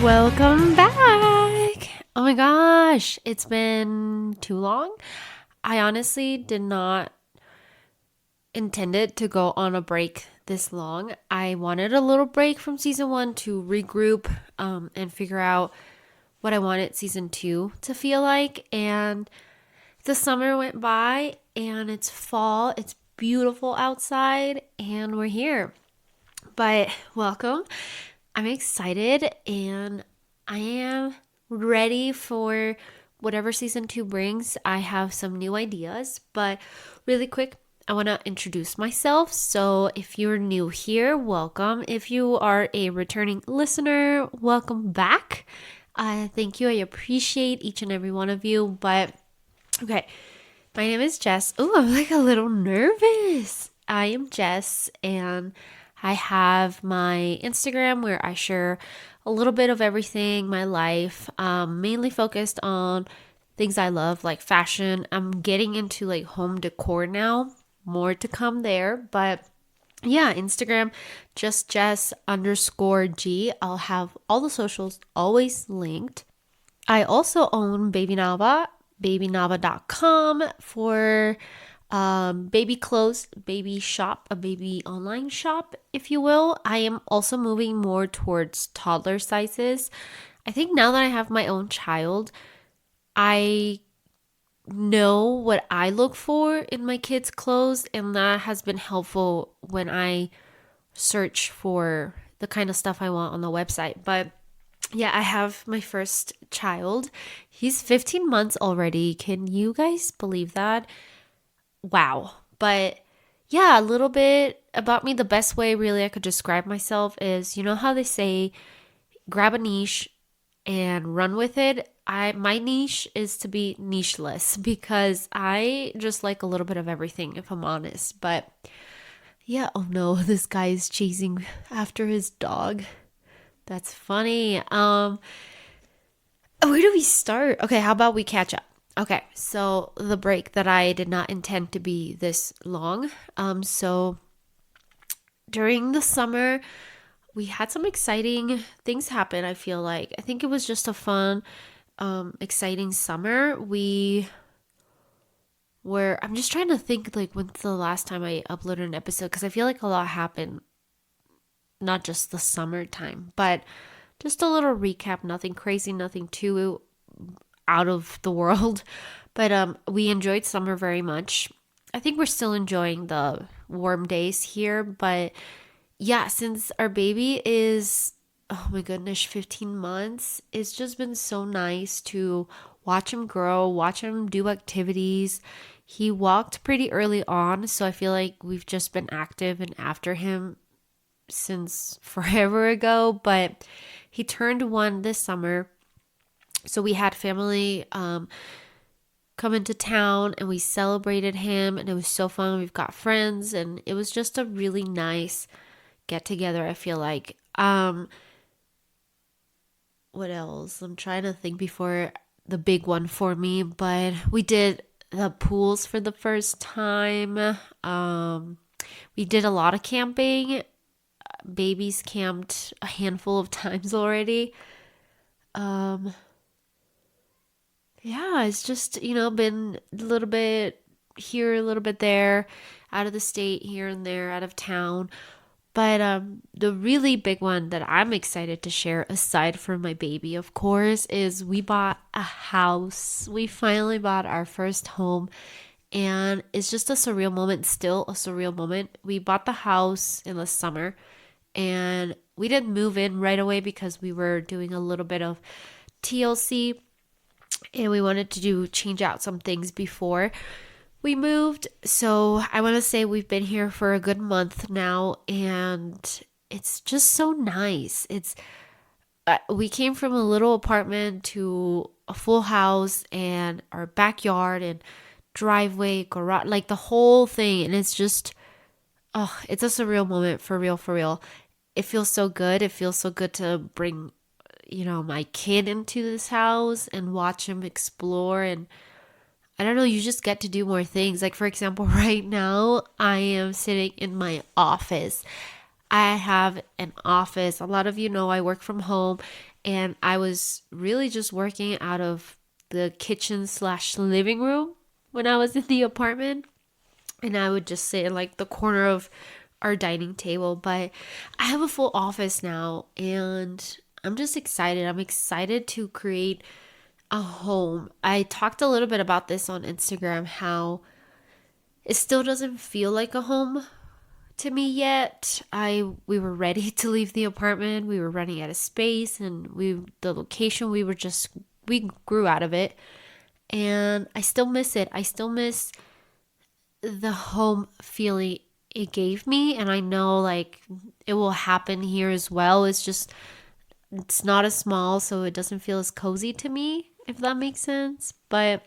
Welcome back. Oh my gosh, it's been too long. I honestly did not intend it to go on a break this long. I wanted a little break from season 1 to regroup and figure out what I wanted season 2 to feel like. And the summer went by and it's fall. It's beautiful outside and we're here. But welcome. I'm excited and I am ready for whatever season 2 brings. I have some new ideas, but really quick, I want to introduce myself. So if you're new here, welcome. If you are a returning listener, welcome back. Thank you. I appreciate each and every one of you. But okay, my name is Jess. Oh, I'm like a little nervous. I am Jess and I have my Instagram where I share a little bit of everything, my life, mainly focused on things I love like fashion. I'm getting into like home decor now, more to come there. But yeah, Instagram, just Jess_G. I'll have all the socials always linked. I also own Baby Nava, babynava.com for baby clothes, baby shop, a baby online shop, if you will. I am also moving more towards toddler sizes. I think now that I have my own child, I know what I look for in my kids' clothes, and that has been helpful when I search for the kind of stuff I want on the website. But yeah, I have my first child. He's 15 months already. Can you guys believe that? Wow. But yeah, a little bit about me. The best way really I could describe myself is, you know how they say grab a niche and run with it. My niche is to be nicheless because I just like a little bit of everything, if I'm honest. But yeah, oh no, this guy is chasing after his dog. That's funny. Where do we start? Okay, how about we catch up? Okay, so the break that I did not intend to be this long. So during the summer, we had some exciting things happen. I think it was just a fun, exciting summer. I'm just trying to think like when's the last time I uploaded an episode because I feel like a lot happened, not just the summertime, but just a little recap. Nothing crazy, nothing too out of the world. But we enjoyed summer very much. I think we're still enjoying the warm days here, but yeah, since our baby is, oh my goodness, 15 months, it's just been so nice to watch him grow, watch him do activities. He walked pretty early on, so I feel like we've just been active and after him since forever ago, but he turned 1 this summer. So we had family come into town and we celebrated him and it was so fun. We've got friends and it was just a really nice get together, I feel like. What else? I'm trying to think before the big one for me, but we did the pools for the first time. We did a lot of camping. Babies camped a handful of times already. Yeah, it's just, been a little bit here, a little bit there, out of the state, here and there, out of town. But the really big one that I'm excited to share, aside from my baby, of course, is we bought a house. We finally bought our first home, and it's just a surreal moment, still a surreal moment. We bought the house in the summer, and we didn't move in right away because we were doing a little bit of TLC and we wanted to change out some things before we moved. So I want to say we've been here for a good month now and it's just so nice. We came from a little apartment to a full house and our backyard and driveway, garage, like the whole thing. And it's just, oh, it's a surreal moment, for real, for real. It feels so good. It feels so good to bring, my kid into this house and watch him explore. And I don't know, you just get to do more things. Like, for example, right now I am sitting in my office. I have an office. A lot of you know I work from home, and I was really just working out of the kitchen slash living room when I was in the apartment. And I would just sit in like the corner of our dining table. But I have a full office now, and I'm just excited. I'm excited to create a home. I talked a little bit about this on Instagram, how it still doesn't feel like a home to me yet. We were ready to leave the apartment. We were running out of space, and the location we grew out of it, and I still miss it. I still miss the home feeling it gave me, and I know like it will happen here as well. It's not as small, so it doesn't feel as cozy to me, if that makes sense. But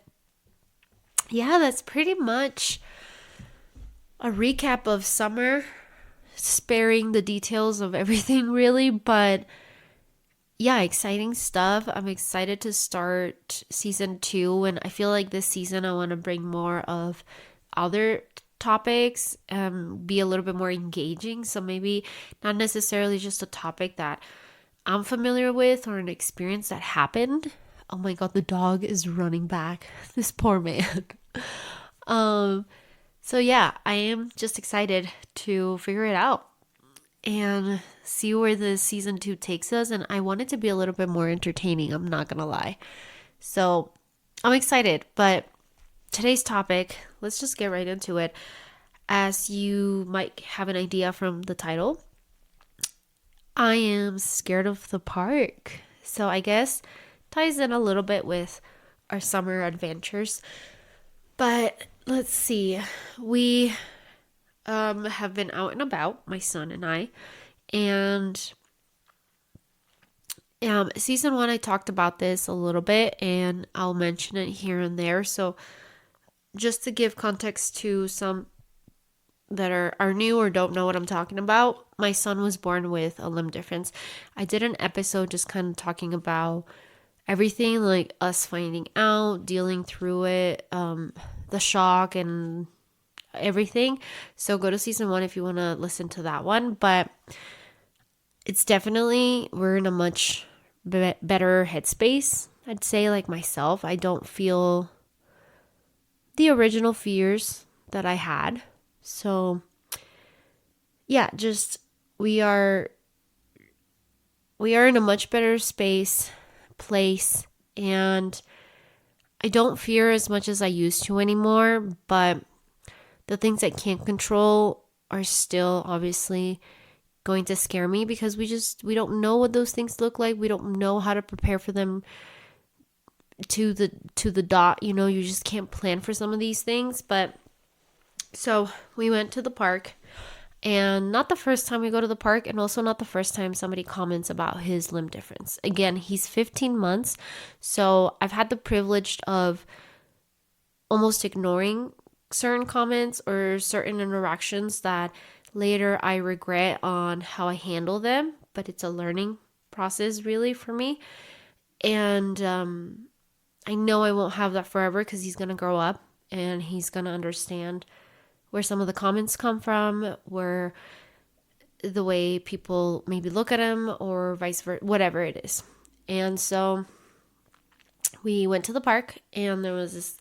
yeah, that's pretty much a recap of summer, sparing the details of everything really, but yeah, exciting stuff. I'm excited to start season 2, and I feel like this season I want to bring more of other topics, be a little bit more engaging. So maybe not necessarily just a topic that I'm familiar with or an experience that happened. Oh my god, the dog is running back. This poor man. um so yeah, I am just excited to figure it out and see where the season 2 takes us, and I want it to be a little bit more entertaining, I'm not going to lie. So, I'm excited, but today's topic, let's just get right into it. As you might have an idea from the title, I am scared of the park. So I guess ties in a little bit with our summer adventures. But let's see. We have been out and about, my son and I, and season 1 I talked about this a little bit, and I'll mention it here and there. So just to give context to some that are new or don't know what I'm talking about, my son was born with a limb difference. I did an episode just kind of talking about everything, like us finding out, dealing through it, the shock and everything. So go to season 1 if you want to listen to that one. But it's definitely, we're in a much better headspace, I'd say. Like myself, I don't feel the original fears that I had. So yeah, just we are in a much better place, and I don't fear as much as I used to anymore, but the things I can't control are still obviously going to scare me, because we don't know what those things look like. We don't know how to prepare for them to the dot. You just can't plan for some of these things. But so we went to the park, and not the first time we go to the park, and also not the first time somebody comments about his limb difference. Again, he's 15 months, so I've had the privilege of almost ignoring certain comments or certain interactions that later I regret on how I handle them, but it's a learning process really for me. And I know I won't have that forever, because he's going to grow up and he's going to understand where some of the comments come from, where the way people maybe look at him, or vice versa, whatever it is. And so we went to the park, and there was this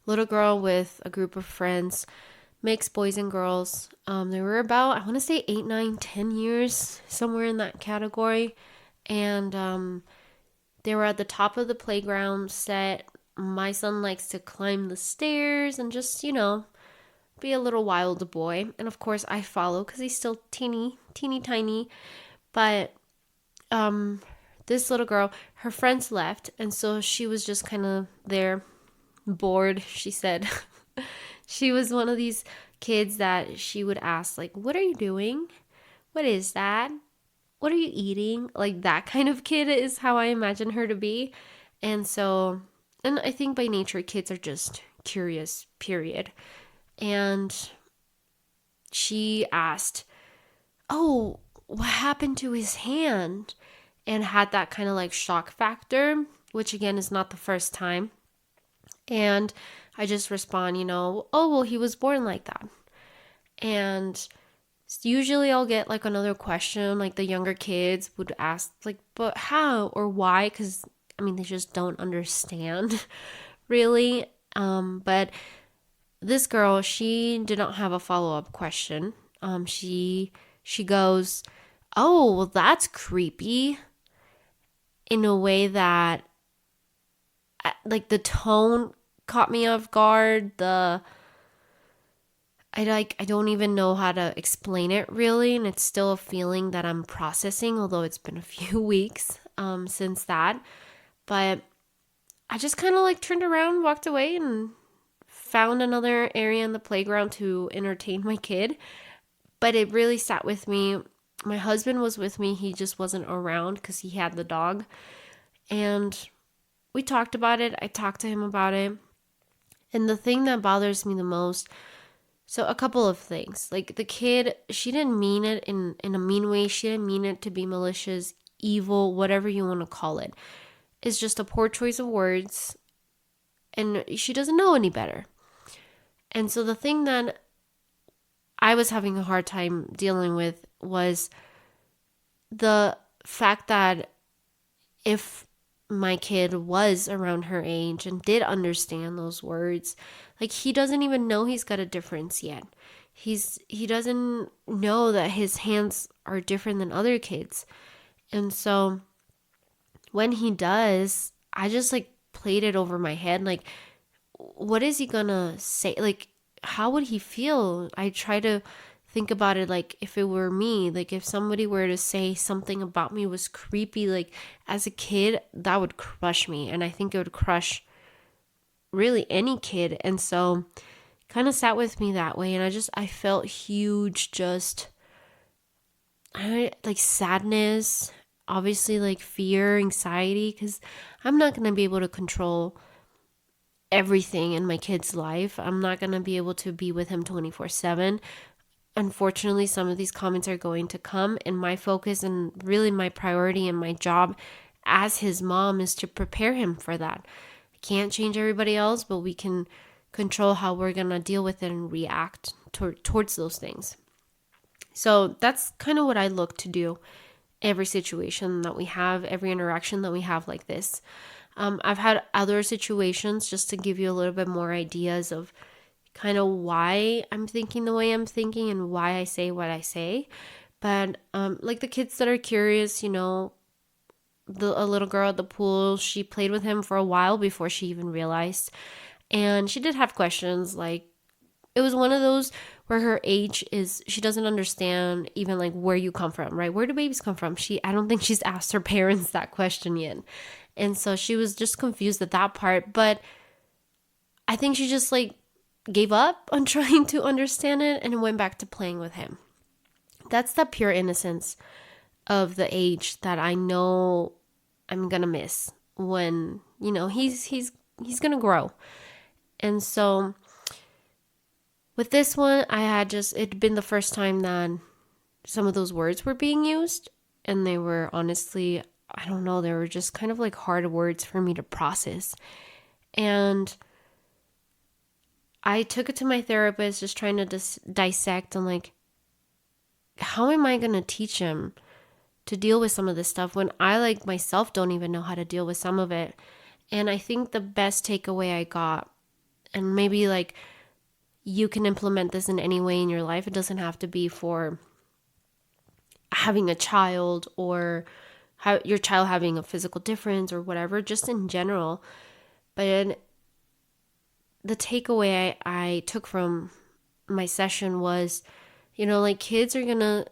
little girl with a group of friends, mixed boys and girls. They were about, I want to say 8, 9, 10 years, somewhere in that category. And they were at the top of the playground set. My son likes to climb the stairs and just, be a little wild boy. And of course I follow, because he's still teeny tiny. But this little girl, her friends left, and so she was just kind of there, bored, she said. She was one of these kids that she would ask, like, what are you doing? What is that? What are you eating? Like, that kind of kid is how I imagine her to be. And so, and I think by nature kids are just curious, period. And she asked, oh, what happened to his hand? And had that kind of like shock factor, which again is not the first time. And I just respond, oh, well, he was born like that. And Usually I'll get like another question, like the younger kids would ask, like, but how or why? Because I mean, they just don't understand really. But this girl, she did not have a follow-up question. She goes, "Oh, well, that's creepy," in a way that, like, the tone caught me off guard. I don't even know how to explain it really, and it's still a feeling that I'm processing, although it's been a few weeks since that. But I just kind of like turned around, walked away, and found another area in the playground to entertain my kid. But it really sat with me. My husband was with me, he just wasn't around because he had the dog. And we talked about it. I talked to him about it. And the thing that bothers me the most, so a couple of things. Like the kid, she didn't mean it in a mean way. She didn't mean it to be malicious, evil, whatever you want to call it. It's just a poor choice of words. And she doesn't know any better. And so the thing that I was having a hard time dealing with was the fact that if my kid was around her age and did understand those words, like he doesn't even know he's got a difference yet. He doesn't know that his hands are different than other kids. And so when he does, I just like played it over my head, like what is he gonna say? Like how would he feel? I try to think about it like if it were me, like if somebody were to say something about me was creepy, like as a kid, that would crush me. And I think it would crush really any kid. And so kind of sat with me that way. And I felt huge, just like sadness, obviously like fear, anxiety, because I'm not going to be able to control everything in my kid's life. I'm not going to be able to be with him 24/7. Unfortunately, some of these comments are going to come, and my focus and really my priority and my job as his mom is to prepare him for that. I can't change everybody else, but we can control how we're going to deal with it and react towards those things. So that's kind of what I look to do every situation that we have, every interaction that we have like this. I've had other situations just to give you a little bit more ideas of kind of why I'm thinking the way I'm thinking and why I say what I say. But like the kids that are curious, a little girl at the pool, she played with him for a while before she even realized. And she did have questions, like it was one of those where her age is, she doesn't understand even like where you come from, right? Where do babies come from? I don't think she's asked her parents that question yet. And so she was just confused at that part. But I think she just like gave up on trying to understand it and went back to playing with him. That's the pure innocence of the age that I know I'm gonna miss when, he's gonna grow. And so with this one, it'd been the first time that some of those words were being used, and they were honestly, I don't know, they were just kind of like hard words for me to process. And I took it to my therapist, just trying to dissect and like, how am I going to teach him to deal with some of this stuff when I like myself don't even know how to deal with some of it? And I think the best takeaway I got, and maybe like you can implement this in any way in your life. It doesn't have to be for having a child or your child having a physical difference or whatever, just in general. But the takeaway I took from my session was, like kids are going to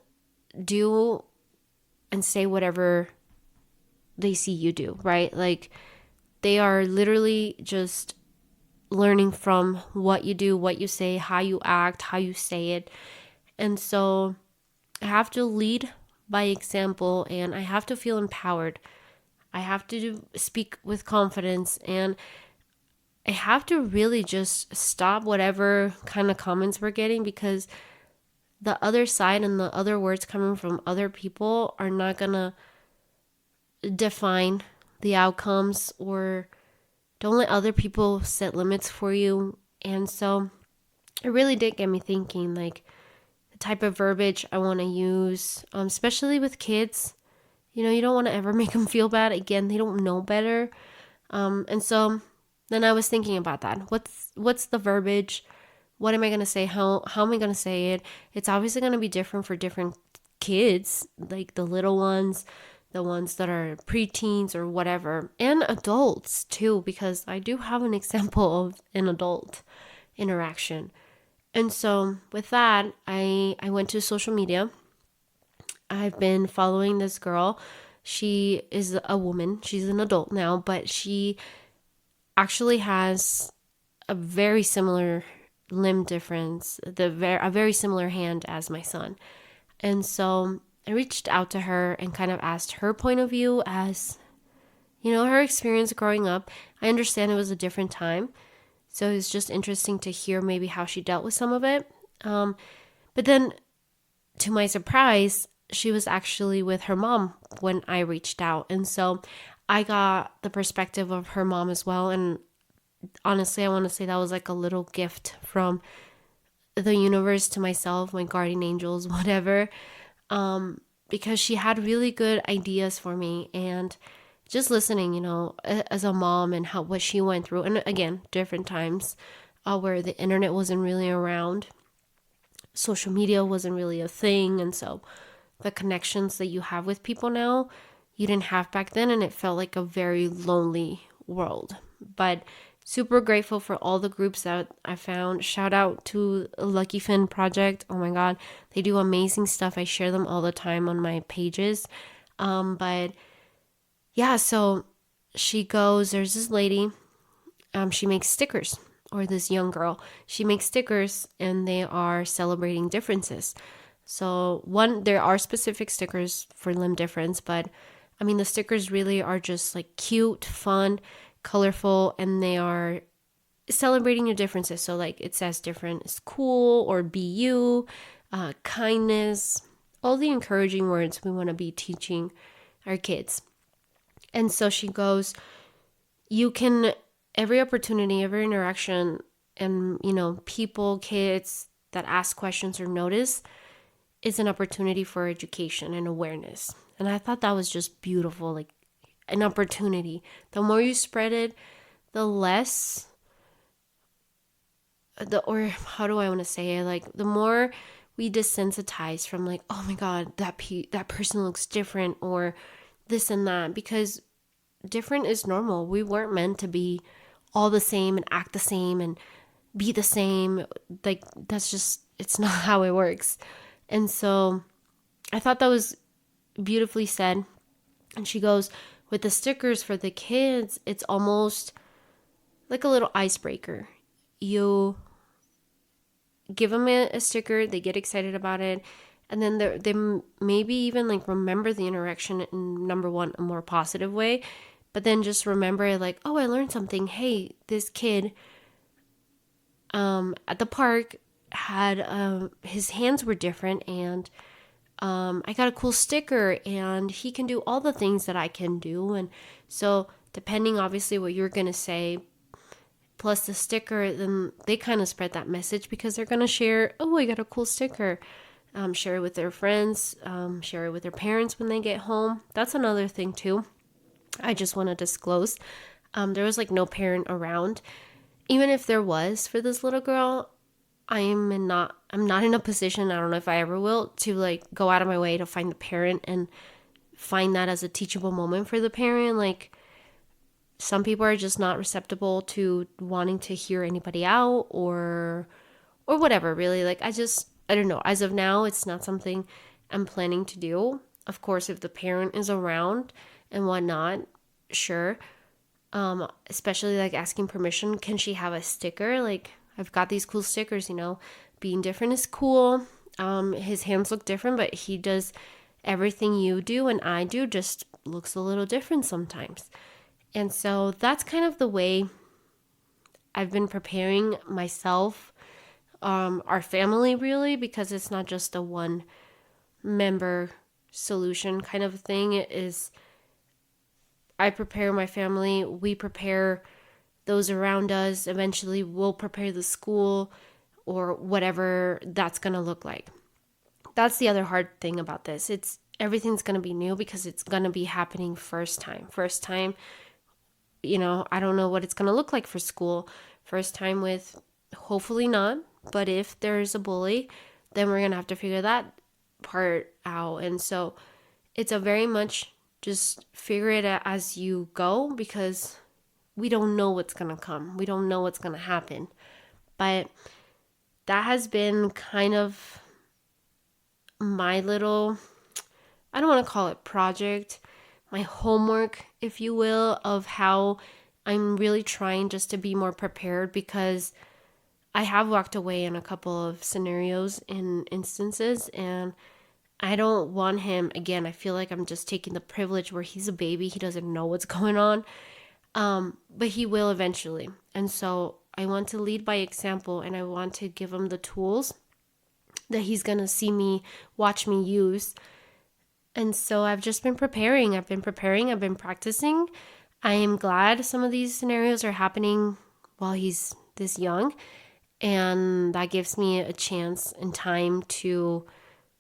do and say whatever they see you do, right? Like they are literally just learning from what you do, what you say, how you act, how you say it. And so I have to lead by example, and I have to feel empowered. I have to speak with confidence, and I have to really just stop whatever kind of comments we're getting, because the other side and the other words coming from other people are not gonna define the outcomes, or don't let other people set limits for you. And so it really did get me thinking, like, type of verbiage I want to use, especially with kids. You don't want to ever make them feel bad. Again, they don't know better. And so then I was thinking about that. What's the verbiage? What am I going to say? How am I going to say it? It's obviously going to be different for different kids, like the little ones, the ones that are preteens or whatever, and adults too, because I do have an example of an adult interaction. And so with that, I went to social media. I've been following this girl. She is a woman. She's an adult now, but she actually has a very similar limb difference, a very similar hand as my son. And so I reached out to her and kind of asked her point of view as, her experience growing up. I understand it was a different time. So it's just interesting to hear maybe how she dealt with some of it. But then, to my surprise, she was actually with her mom when I reached out. And so I got the perspective of her mom as well. And honestly, I want to say that was like a little gift from the universe to myself, my guardian angels, whatever. Because she had really good ideas for me, and just listening, as a mom and what she went through. And again, different times where the internet wasn't really around. Social media wasn't really a thing. And so the connections that you have with people now, you didn't have back then. And it felt like a very lonely world. But super grateful for all the groups that I found. Shout out to Lucky Fin Project. Oh my God, they do amazing stuff. I share them all the time on my pages. But yeah, so there's this lady, she makes stickers, or this young girl. She makes stickers and they are celebrating differences. So there are specific stickers for limb difference, but I mean, the stickers really are just like cute, fun, colorful, and they are celebrating your differences. So like it says different is cool, or be you, kindness, all the encouraging words we want to be teaching our kids. And so she goes, every opportunity, every interaction, and people, kids that ask questions or notice is an opportunity for education and awareness. And I thought that was just beautiful, like an opportunity. The more you spread it, the less or how do I want to say it? Like the more we desensitize from like, oh my God, that person looks different, or this and that, because different is normal. We weren't meant to be all the same and act the same and be the same. Like it's not how it works. And so I thought that was beautifully said. And she goes, with the stickers for the kids, it's almost like a little icebreaker. You give them a sticker, they get excited about it, and then they maybe even like remember the interaction in, number one, a more positive way, but then just remember it like, oh, I learned something. Hey, this kid at the park had his hands were different, and I got a cool sticker, and he can do all the things that I can do. And so depending obviously what you're gonna say plus the sticker, then they kind of spread that message, because they're gonna share, oh, I got a cool sticker, share it with their friends, share it with their parents when they get home. That's another thing too, I just want to disclose. There was like no parent around. Even if there was for this little girl, I'm not in a position, I don't know if I ever will, to like go out of my way to find the parent and find that as a teachable moment for the parent. Like, some people are just not receptive to wanting to hear anybody out or whatever, really. Like, I don't know. As of now, it's not something I'm planning to do. Of course, if the parent is around and whatnot, sure. Especially like asking permission. Can she have a sticker? Like, I've got these cool stickers, being different is cool. His hands look different, but he does everything you do and I do, just looks a little different sometimes. And so that's kind of the way I've been preparing myself, our family, really, because it's not just a one member solution kind of thing. It is, I prepare my family, we prepare those around us, eventually we'll prepare the school or whatever that's going to look like. that's the other hard thing about this. It's everything's going to be new because it's going to be happening first time. First time, I don't know what it's going to look like for school. First time with hopefully not, but if there's a bully, then we're going to have to figure that part out. And so it's a very much just figure it out as you go because we don't know what's going to come. We don't know what's going to happen. But that has been kind of my little, I don't want to call it project, my homework, if you will, of how I'm really trying just to be more prepared because I have walked away in a couple of scenarios and instances, and I don't want him, again, I feel like I'm just taking the privilege where he's a baby, he doesn't know what's going on, but he will eventually. And so I want to lead by example, and I want to give him the tools that he's going to see me, watch me use. And so I've just been preparing. I've been practicing. I am glad some of these scenarios are happening while he's this young. And that gives me a chance and time to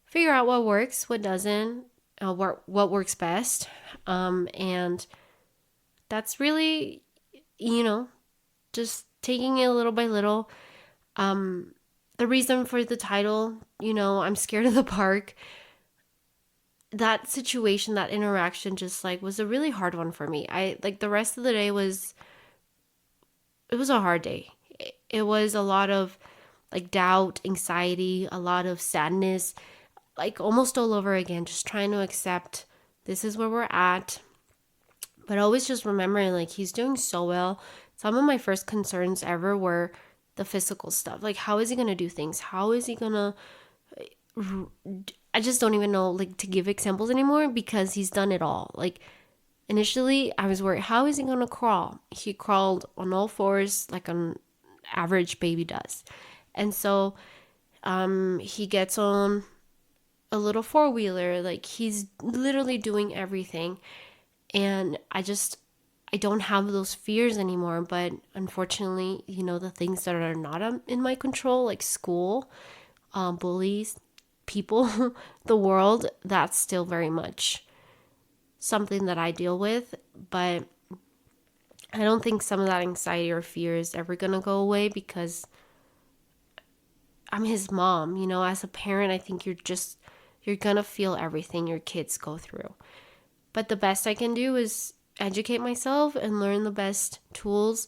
figure out what works, what doesn't, what works best. And that's really, just taking it little by little. The reason for the title, I'm scared of the park. That situation, that interaction just was a really hard one for me. The rest of the day it was a hard day. It was a lot of doubt, anxiety, a lot of sadness, almost all over again, just trying to accept this is where we're at. But always just remembering he's doing so well. Some of my first concerns ever were the physical stuff. How is he going to do things? How is he going to I just don't even know to give examples anymore because he's done it all. Initially I was worried, how is he gonna crawl? He crawled on all fours like an average baby does. And so he gets on a little four-wheeler, he's literally doing everything. And I don't have those fears anymore. But unfortunately, the things that are not in my control, like school, bullies, people, the world, that's still very much something that I deal with. But I don't think some of that anxiety or fear is ever going to go away because I'm his mom. As a parent, I think you're going to feel everything your kids go through. But the best I can do is educate myself and learn the best tools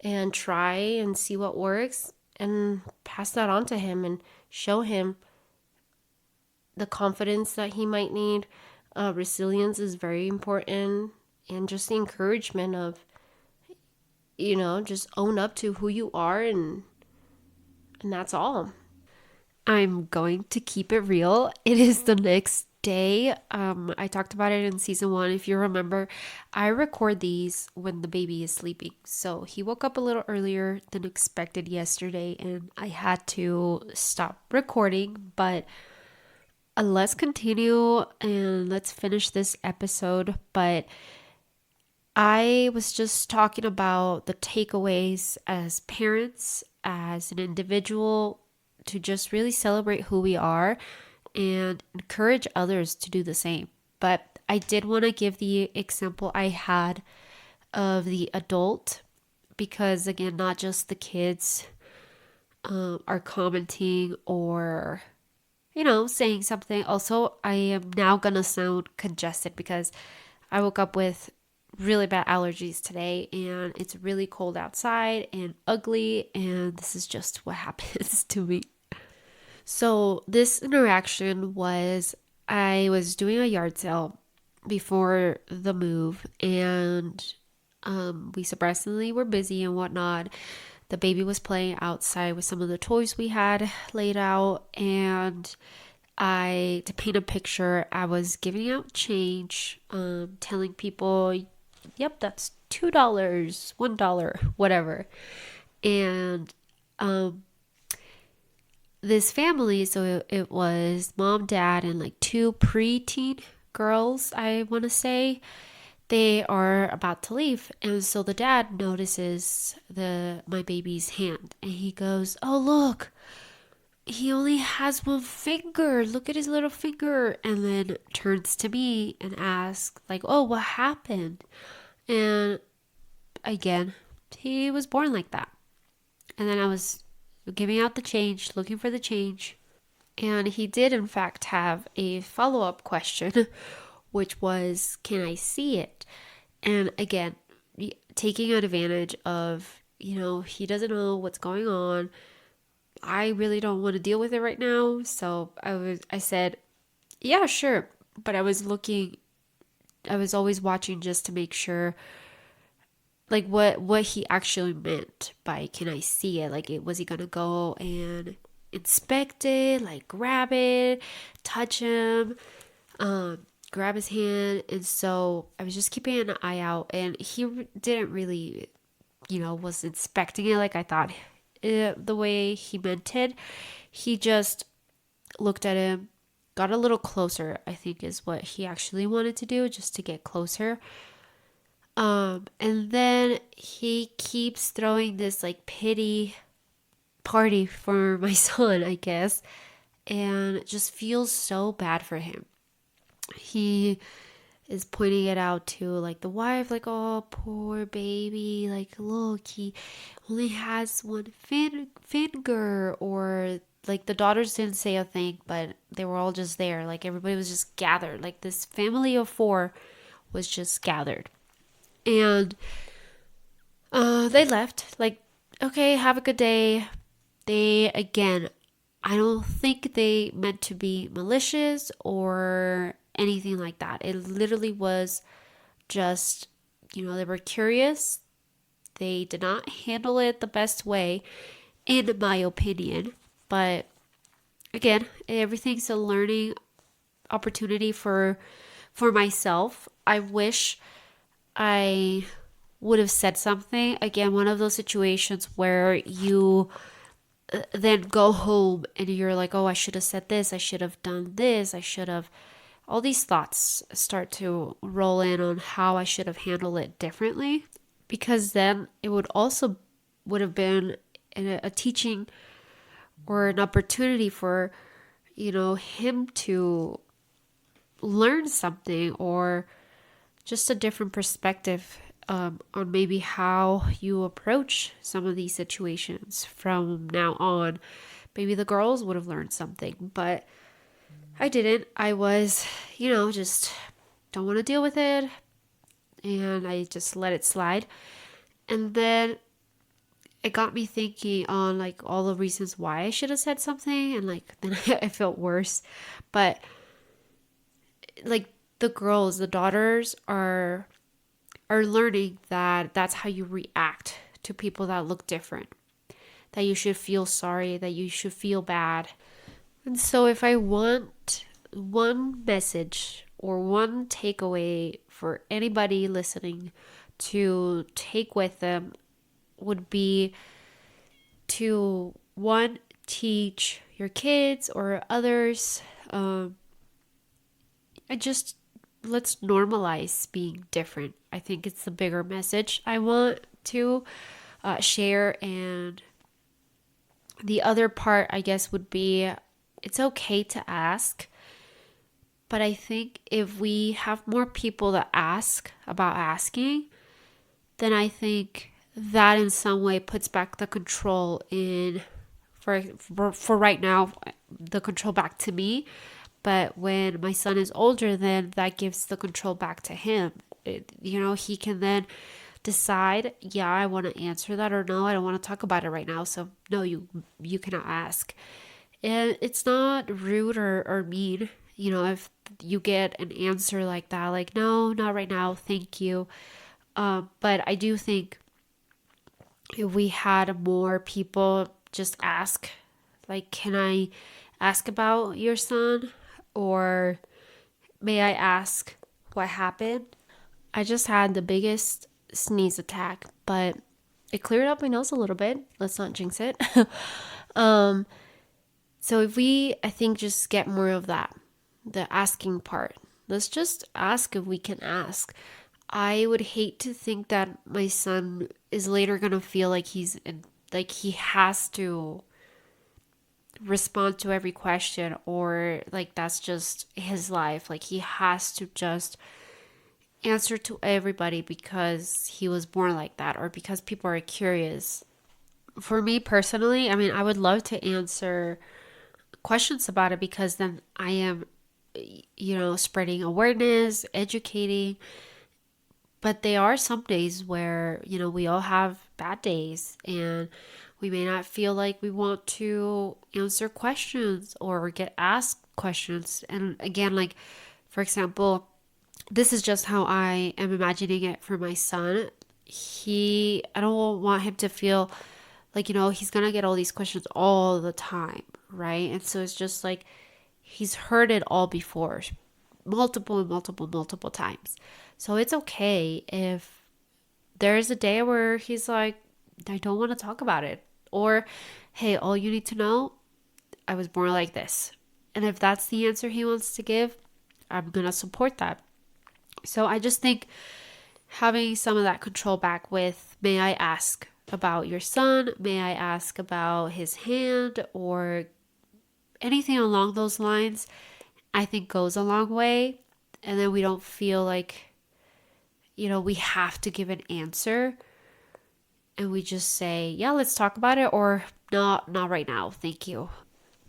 and try and see what works and pass that on to him and show him the confidence that he might need. Resilience is very important, and just the encouragement of, just own up to who you are, and that's all. I'm going to keep it real. It is the next day. I talked about it in season 1. If you remember, I record these when the baby is sleeping. So he woke up a little earlier than expected yesterday, and I had to stop recording, but let's continue and let's finish this episode. But I was just talking about the takeaways as parents, as an individual, to just really celebrate who we are and encourage others to do the same. But I did want to give the example I had of the adult because, again, not just the kids are commenting or saying something. Also, I am now going to sound congested because I woke up with really bad allergies today and it's really cold outside and ugly, and this is just what happens to me. So this interaction was, I was doing a yard sale before the move, and we surprisingly were busy and whatnot. The baby was playing outside with some of the toys we had laid out, and to paint a picture, I was giving out change, telling people, yep, that's $2, $1, whatever. And this family, so it was mom, dad, and 2 preteen girls, I want to say. They are about to leave, and so the dad notices my baby's hand, and he goes, "Oh, look, he only has one finger. Look at his little finger. And then turns to me and asks, like, oh, what happened? And again, he was born like that. And then I was giving out the change, looking for the change. And he did, in fact, have a follow up question, which was, can I see it? And again, taking advantage of, he doesn't know what's going on. I really don't want to deal with it right now. So I said, yeah, sure. But I was always watching just to make sure, like, what he actually meant by can I see it? Like, was he gonna go and inspect it, like grab it, touch him, grab his hand? And so I was just keeping an eye out, and he didn't really, was inspecting it like I thought the way he meant it. He just looked at him, got a little closer, I think is what he actually wanted to do, just to get closer. And then he keeps throwing this like pity party for my son, I guess, and it just feels so bad for him. He is pointing it out to like the wife, like, oh, poor baby, like, look, he only has one finger, or like the daughters didn't say a thing, but they were all just there. Like everybody was just gathered. Like this family of four was just gathered. And they left. Like, okay, have a good day. They, again, I don't think they meant to be malicious or anything like that. It literally was just, they were curious. They did not handle it the best way, in my opinion. But again, everything's a learning opportunity for myself. I wish I would have said something. Again, one of those situations where you then go home and you're like, oh, I should have said this, I should have done this, I should have. All these thoughts start to roll in on how I should have handled it differently, because then it would have been a teaching or an opportunity for him to learn something, or just a different perspective on maybe how you approach some of these situations from now on. Maybe the girls would have learned something, but I didn't. I was, just don't want to deal with it. And I just let it slide. And then it got me thinking on like all the reasons why I should have said something. And like, then I felt worse. But like the daughters are learning that that's how you react to people that look different. That you should feel sorry, that you should feel bad. And so if I want one message or one takeaway for anybody listening to take with them, would be to, one, teach your kids or others, and just let's normalize being different. I think it's the bigger message I want to share. And the other part, I guess, would be it's okay to ask. But I think if we have more people that ask about asking, then I think that in some way puts back the control in, for right now, the control back to me. But when my son is older, then that gives the control back to him. He can then decide, yeah, I want to answer that, or no, I don't want to talk about it right now. So no, you cannot ask. And it's not rude or mean, if you get an answer like that, like, no, not right now, thank you. But I do think if we had more people just ask, like, can I ask about your son? Or may I ask what happened? I just had the biggest sneeze attack, but it cleared up my nose a little bit. Let's not jinx it. So if we, I think, just get more of that, the asking part. Let's just ask if we can ask. I would hate to think that my son is later going to feel like he has to respond to every question, or like that's just his life. Like he has to just answer to everybody because he was born like that or because people are curious. For me personally, I mean, I would love to answer questions about it because then I am, spreading awareness, educating. But there are some days where, we all have bad days and we may not feel like we want to answer questions or get asked questions. And again, like, for example, this is just how I am imagining it for my son. I don't want him to feel like, he's gonna get all these questions all the time, right? And so it's just like he's heard it all before, multiple and multiple, multiple times. So it's okay if there's a day where he's like, I don't want to talk about it. Or, hey, all you need to know, I was born like this. And if that's the answer he wants to give, I'm going to support that. So I just think having some of that control back with, may I ask about your son? May I ask about his hand or anything along those lines? I think goes a long way. And then we don't feel like, we have to give an answer. And we just say, yeah, let's talk about it, or not right now, thank you.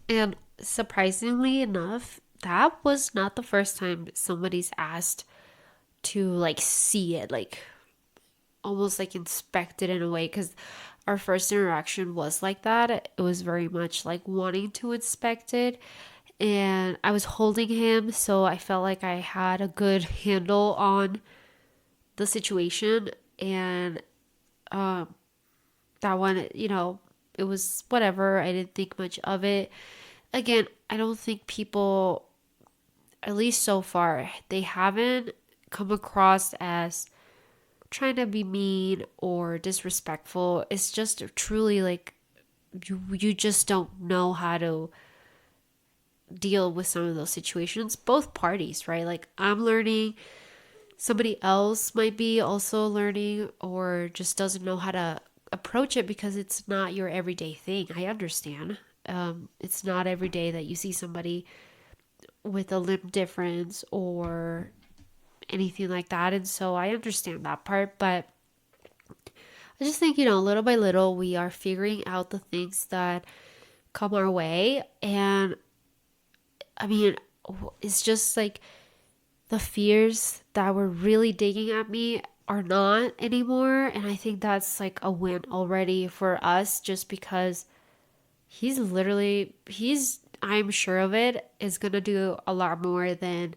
And surprisingly enough, that was not the first time somebody's asked to like see it, like almost like inspect it in a way, because our first interaction was like that. It was very much like wanting to inspect it. And I was holding him, so I felt like I had a good handle on the situation. And that one, it was whatever. I didn't think much of it. Again, I don't think people, at least so far, they haven't come across as trying to be mean or disrespectful. It's just truly like you just don't know how to deal with some of those situations. Both parties, right? Like I'm learning, somebody else might be also learning or just doesn't know how to approach it because it's not your everyday thing. I understand. It's not every day that you see somebody with a limb difference or anything like that. And so I understand that part. But I just think, little by little, we are figuring out the things that come our way. And I mean, it's just like the fears that were really digging at me are not anymore. And I think that's like a win already for us just because I'm sure of it, is going to do a lot more than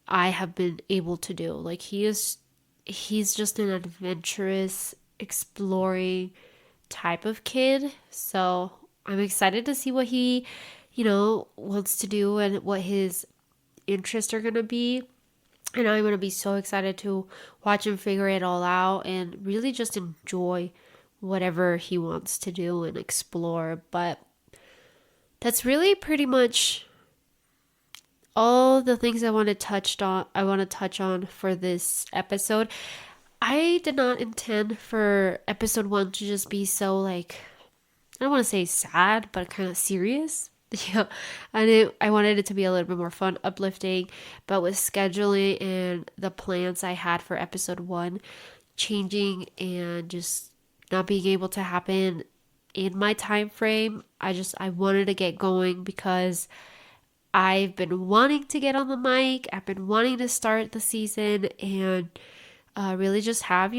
I have been able to do. Like he's just an adventurous, exploring type of kid. So I'm excited to see what he, wants to do and what his interests are going to be. And I'm going to be so excited to watch him figure it all out and really just enjoy whatever he wants to do and explore. But that's really pretty much all the things I want to touch on for this episode. I did not intend for episode 1 to just be so like, I don't want to say sad, but kind of serious. Yeah, I wanted it to be a little bit more fun, uplifting, but with scheduling and the plans I had for episode 1 changing and just not being able to happen in my time frame, I wanted to get going because I've been wanting to get on the mic. I've been wanting to start the season and really just have,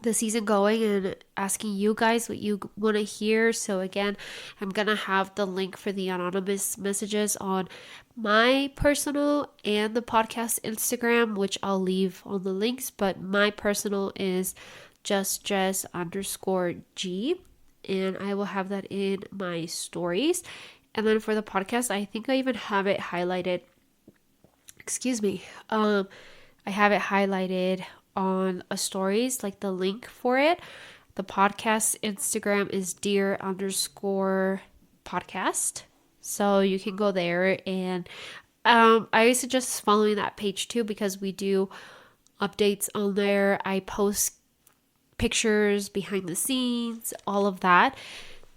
the season going and asking you guys what you want to hear. So again, I'm going to have the link for the anonymous messages on my personal and the podcast Instagram, which I'll leave on the links, but my personal is justjess_G, and I will have that in my stories. And then for the podcast, I think I even have it highlighted. Excuse me. I have it highlighted on a stories, like the link for it. The podcast Instagram is dear_podcast. So you can go there, and I suggest following that page too because we do updates on there. I post pictures, behind the scenes, all of that.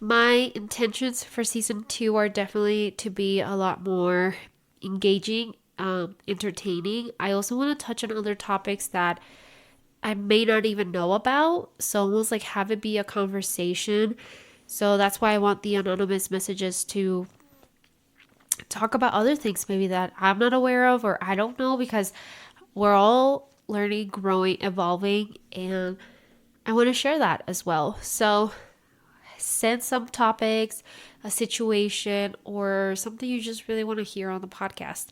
My intentions for season 2 are definitely to be a lot more engaging, entertaining. I also want to touch on other topics that I may not even know about. So almost like have it be a conversation. So that's why I want the anonymous messages to talk about other things maybe that I'm not aware of or I don't know, because we're all learning, growing, evolving, and I want to share that as well. So send some topics, a situation, or something you just really want to hear on the podcast.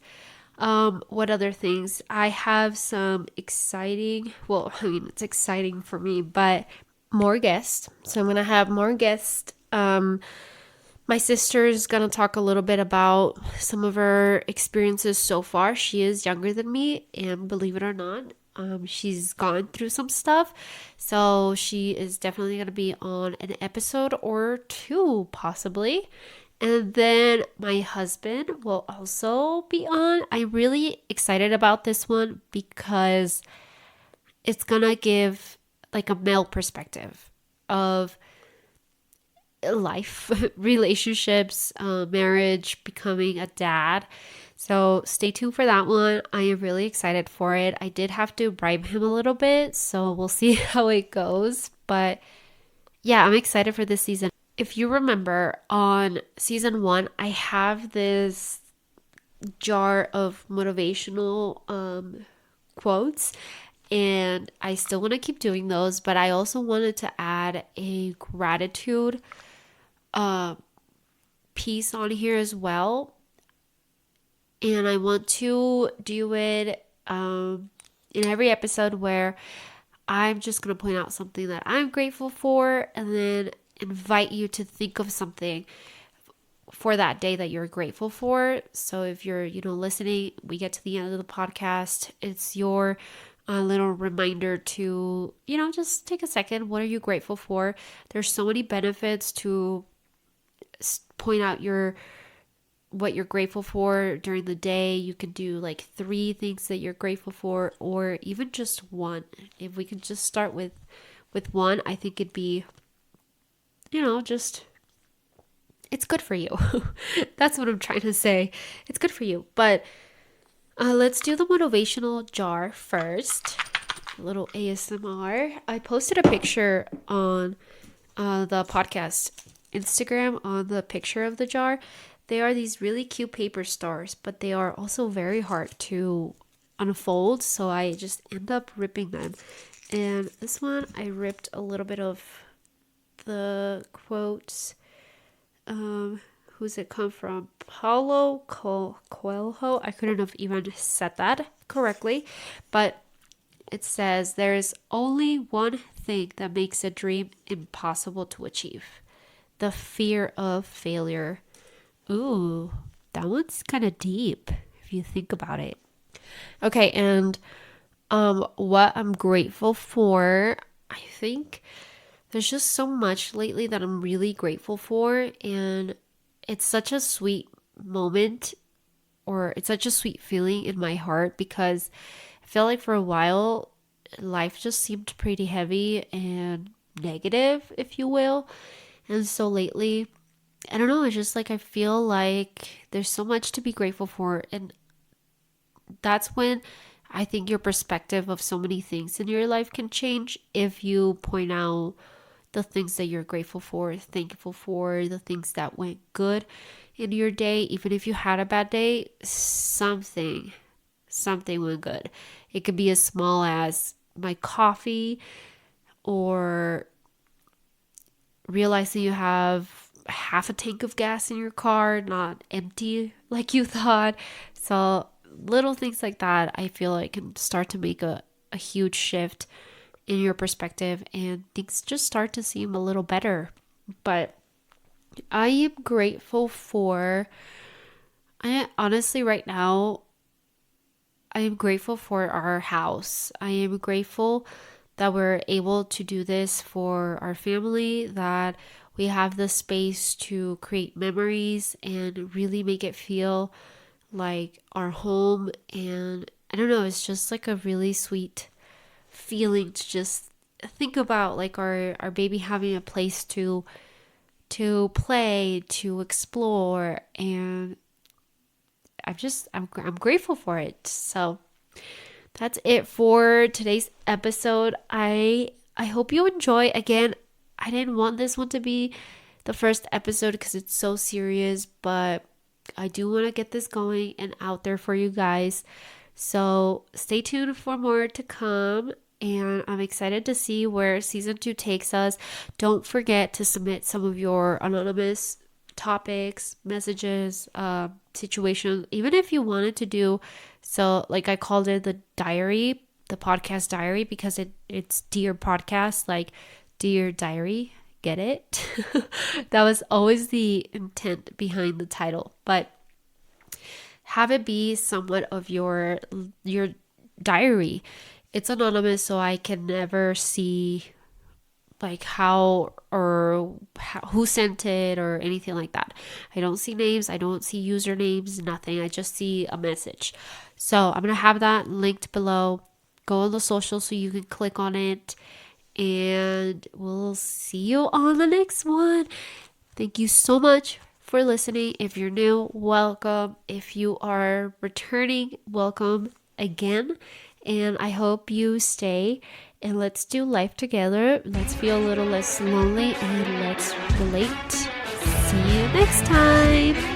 What other things? I have some exciting, well, I mean, it's exciting for me, but more guests. So I'm going to have more guests. My sister's going to talk a little bit about some of her experiences so far. She is younger than me, and believe it or not, she's gone through some stuff. So she is definitely going to be on an episode or two, possibly. And then my husband will also be on. I'm really excited about this one because it's going to give like a male perspective of life, relationships, marriage, becoming a dad. So stay tuned for that one. I am really excited for it. I did have to bribe him a little bit, so we'll see how it goes. But yeah, I'm excited for this season. If you remember on season 1, I have this jar of motivational quotes, and I still want to keep doing those, but I also wanted to add a gratitude piece on here as well. And I want to do it in every episode where I'm just going to point out something that I'm grateful for and then invite you to think of something for that day that you're grateful for. So if you're, listening, we get to the end of the podcast, it's your little reminder to, just take a second. What are you grateful for? There's so many benefits to point out what you're grateful for during the day. You can do like 3 things that you're grateful for, or even just one. If we can just start with one, I think it'd be, just it's good for you. That's what I'm trying to say. It's good for you. But let's do the motivational jar first. A little ASMR. I posted a picture on the podcast Instagram on the picture of the jar. They are these really cute paper stars, but they are also very hard to unfold, so I just end up ripping them. And this one, I ripped a little bit of the quotes. Who's it come from? Paulo Coelho. I couldn't have even said that correctly, but it says, "There is only one thing that makes a dream impossible to achieve: the fear of failure." Ooh, that one's kind of deep if you think about it. Okay, and what I'm grateful for, I think there's just so much lately that I'm really grateful for, and it's such a sweet moment, or it's such a sweet feeling in my heart, because I feel like for a while life just seemed pretty heavy and negative, if you will. And so lately, I don't know, it's just like I feel like there's so much to be grateful for. And that's when I think your perspective of so many things in your life can change if you point out the things that you're grateful for, thankful for, the things that went good in your day. Even if you had a bad day, something went good. It could be as small as my coffee, or realizing you have half a tank of gas in your car, not empty like you thought. So little things like that, I feel like can start to make a huge shift in your perspective, and things just start to seem a little better. But I am grateful for, I honestly right now, I am grateful for our house. I am grateful that we're able to do this for our family, that we have the space to create memories and really make it feel like our home. And I don't know, it's just like a really sweet feeling to just think about like our baby having a place to to play, to explore, and I'm grateful for it. So that's it for today's episode. I hope you enjoy. Again, I didn't want this one to be the first episode because it's so serious, but I do want to get this going and out there for you guys. So stay tuned for more to come. And I'm excited to see where season 2 takes us. Don't forget to submit some of your anonymous topics, messages, situations, even if you wanted to do so. Like I called it the diary, the podcast diary, because it's Dear Podcast, like Dear Diary. Get it? That was always the intent behind the title, but have it be somewhat of your diary. It's anonymous, so I can never see like who sent it or anything like that. I don't see names, I don't see usernames, nothing. I just see a message. So I'm gonna have that linked below. Go on the social so you can click on it, and we'll see you on the next one. Thank you so much for listening. If you're new, welcome. If you are returning, welcome again. And I hope you stay, and let's do life together. Let's feel a little less lonely, and let's relate. See you next time.